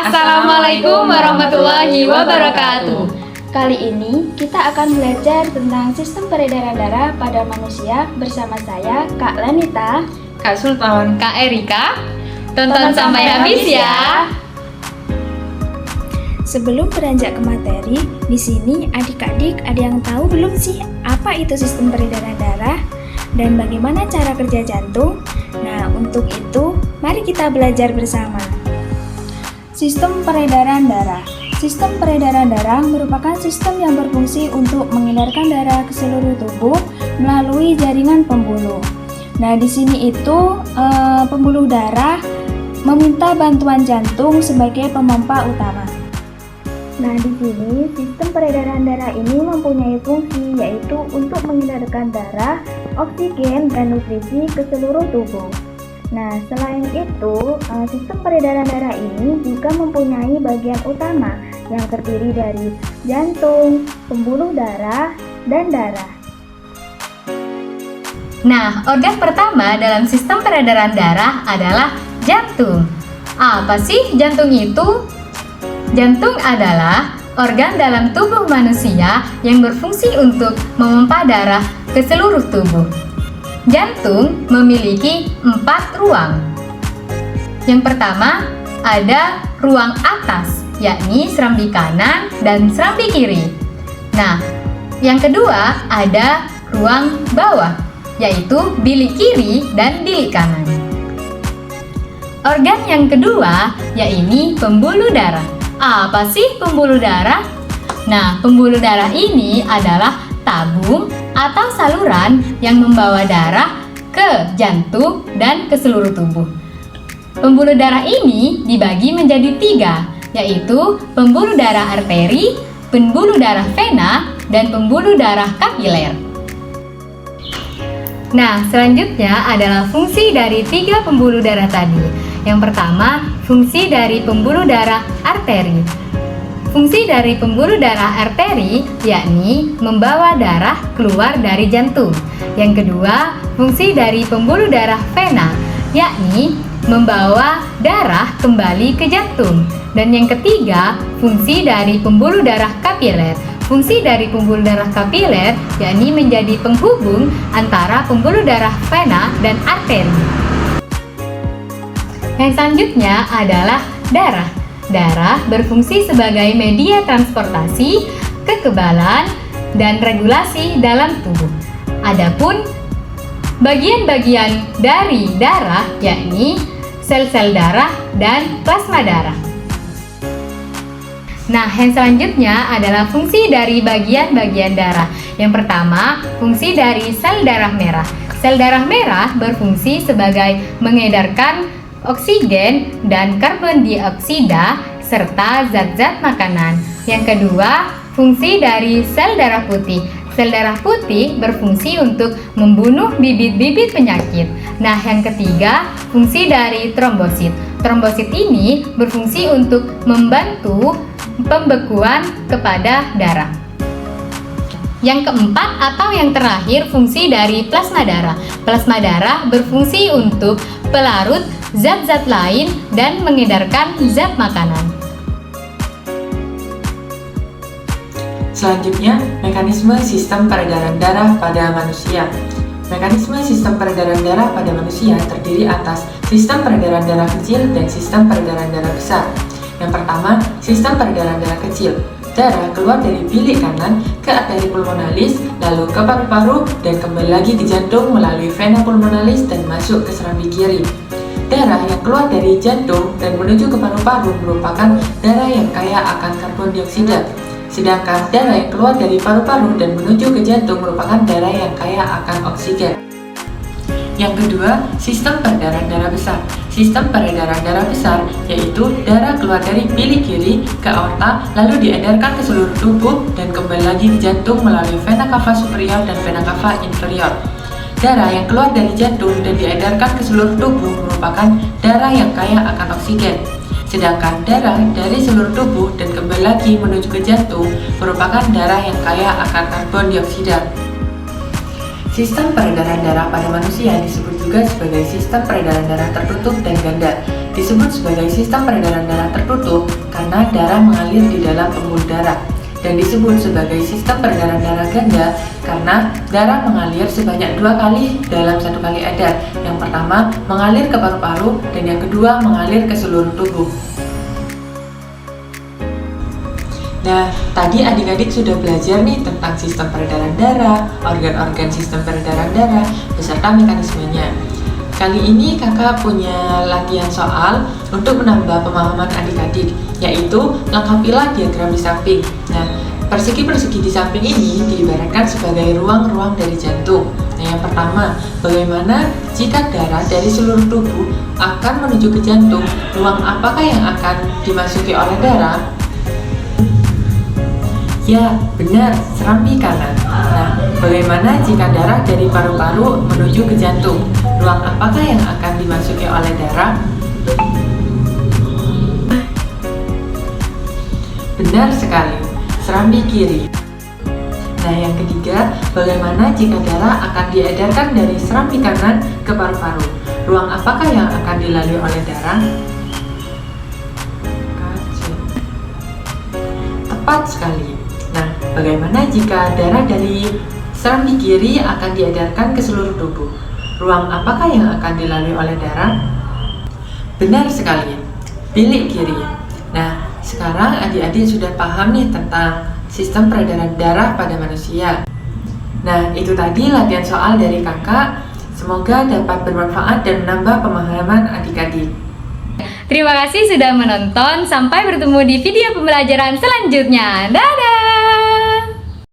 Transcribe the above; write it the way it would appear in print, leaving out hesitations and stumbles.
Assalamualaikum warahmatullahi wabarakatuh. Kali ini kita akan belajar tentang sistem peredaran darah pada manusia bersama saya, Kak Lanita, Kak Sultan, Kak Erika. Tonton sampai habis ya. Sebelum beranjak ke materi, di sini adik-adik ada yang tahu belum sih apa itu sistem peredaran darah dan bagaimana cara kerja jantung? Nah, untuk itu mari kita belajar bersama. Sistem peredaran darah. Sistem peredaran darah merupakan sistem yang berfungsi untuk mengedarkan darah ke seluruh tubuh melalui jaringan pembuluh. Nah, di sini itu pembuluh darah meminta bantuan jantung sebagai pemompa utama. Nah, di sini sistem peredaran darah ini mempunyai fungsi yaitu untuk mengedarkan darah, oksigen, dan nutrisi ke seluruh tubuh. Nah, selain itu, sistem peredaran darah ini juga mempunyai bagian utama yang terdiri dari jantung, pembuluh darah, dan darah. Nah, organ pertama dalam sistem peredaran darah adalah jantung. Apa sih jantung itu? Jantung adalah organ dalam tubuh manusia yang berfungsi untuk memompa darah ke seluruh tubuh. Jantung memiliki 4 ruang. Yang pertama, ada ruang atas, yakni serambi kanan dan serambi kiri. Nah, yang kedua ada ruang bawah, yaitu bilik kiri dan bilik kanan. Organ yang kedua, yaitu pembuluh darah. Apa sih pembuluh darah? Nah, pembuluh darah ini adalah tabung atau saluran yang membawa darah ke jantung dan ke seluruh tubuh. Pembuluh darah ini dibagi menjadi 3, yaitu pembuluh darah arteri, pembuluh darah vena, dan pembuluh darah kapiler. Nah, selanjutnya adalah fungsi dari 3 pembuluh darah tadi. Yang pertama, fungsi dari pembuluh darah arteri. Fungsi dari pembuluh darah arteri yakni membawa darah keluar dari jantung. Yang kedua, fungsi dari pembuluh darah vena yakni membawa darah kembali ke jantung. Dan yang ketiga, fungsi dari pembuluh darah kapiler. Fungsi dari pembuluh darah kapiler yakni menjadi penghubung antara pembuluh darah vena dan arteri. Yang selanjutnya adalah darah. Darah berfungsi sebagai media transportasi, kekebalan, dan regulasi dalam tubuh. Adapun bagian-bagian dari darah yakni sel-sel darah dan plasma darah. Nah, yang selanjutnya adalah fungsi dari bagian-bagian darah. Yang pertama, fungsi dari sel darah merah. Sel darah merah berfungsi sebagai mengedarkan oksigen dan karbon dioksida serta zat-zat makanan. Yang kedua, fungsi dari sel darah putih. Sel darah putih berfungsi untuk membunuh bibit-bibit penyakit. Nah, yang ketiga, fungsi dari trombosit. Trombosit ini berfungsi untuk membantu pembekuan kepada darah. Yang keempat atau yang terakhir, fungsi dari plasma darah. Plasma darah berfungsi untuk pelarut zat-zat lain dan mengedarkan zat makanan. Selanjutnya, mekanisme sistem peredaran darah pada manusia. Mekanisme sistem peredaran darah pada manusia terdiri atas sistem peredaran darah kecil dan sistem peredaran darah besar. Yang pertama, sistem peredaran darah kecil. Darah keluar dari bilik kanan ke arteri pulmonalis, lalu ke paru-paru, dan kembali lagi ke jantung melalui vena pulmonalis dan masuk ke serambi kiri. Darah yang keluar dari jantung dan menuju ke paru-paru merupakan darah yang kaya akan karbon dioksida. Sedangkan darah yang keluar dari paru-paru dan menuju ke jantung merupakan darah yang kaya akan oksigen. Yang kedua, sistem peredaran darah besar. Sistem peredaran darah besar yaitu darah keluar dari bilik kiri ke aorta lalu diedarkan ke seluruh tubuh dan kembali lagi ke jantung melalui vena cava superior dan vena cava inferior. Darah yang keluar dari jantung dan diedarkan ke seluruh tubuh merupakan darah yang kaya akan oksigen. Sedangkan darah dari seluruh tubuh dan kembali lagi menuju ke jantung merupakan darah yang kaya akan karbon dioksida. Sistem peredaran darah pada manusia disebut juga sebagai sistem peredaran darah tertutup dan ganda. Disebut sebagai sistem peredaran darah tertutup karena darah mengalir di dalam pembuluh darah. Dan disebut sebagai sistem peredaran darah ganda karena darah mengalir sebanyak 2 kali dalam 1 kali edar. Yang pertama mengalir ke paru-paru dan yang kedua mengalir ke seluruh tubuh. Nah, tadi adik-adik sudah belajar nih tentang sistem peredaran darah, organ-organ sistem peredaran darah, beserta mekanismenya. Kali ini kakak punya latihan soal untuk menambah pemahaman adik-adik, yaitu lengkapilah diagram di samping. Nah, persegi-persegi di samping ini diibaratkan sebagai ruang-ruang dari jantung. Nah, yang pertama, bagaimana jika darah dari seluruh tubuh akan menuju ke jantung, ruang apakah yang akan dimasuki oleh darah? Ya, benar, serambi kanan. Nah, bagaimana jika darah dari paru-paru menuju ke jantung? Ruang apakah yang akan dimasuki oleh darah? Benar sekali, serambi kiri. Nah, yang ketiga, bagaimana jika darah akan diedarkan dari serambi kanan ke paru-paru? Ruang apakah yang akan dilalui oleh darah? Tepat sekali. Nah, bagaimana jika darah dari serambi kiri akan diedarkan ke seluruh tubuh? Ruang apakah yang akan dilalui oleh darah? Benar sekali, bilik kiri. Nah, sekarang adik-adik sudah paham nih tentang sistem peredaran darah pada manusia. Nah, itu tadi latihan soal dari kakak. Semoga dapat bermanfaat dan menambah pemahaman adik-adik. Terima kasih sudah menonton. Sampai bertemu di video pembelajaran selanjutnya. Dadah!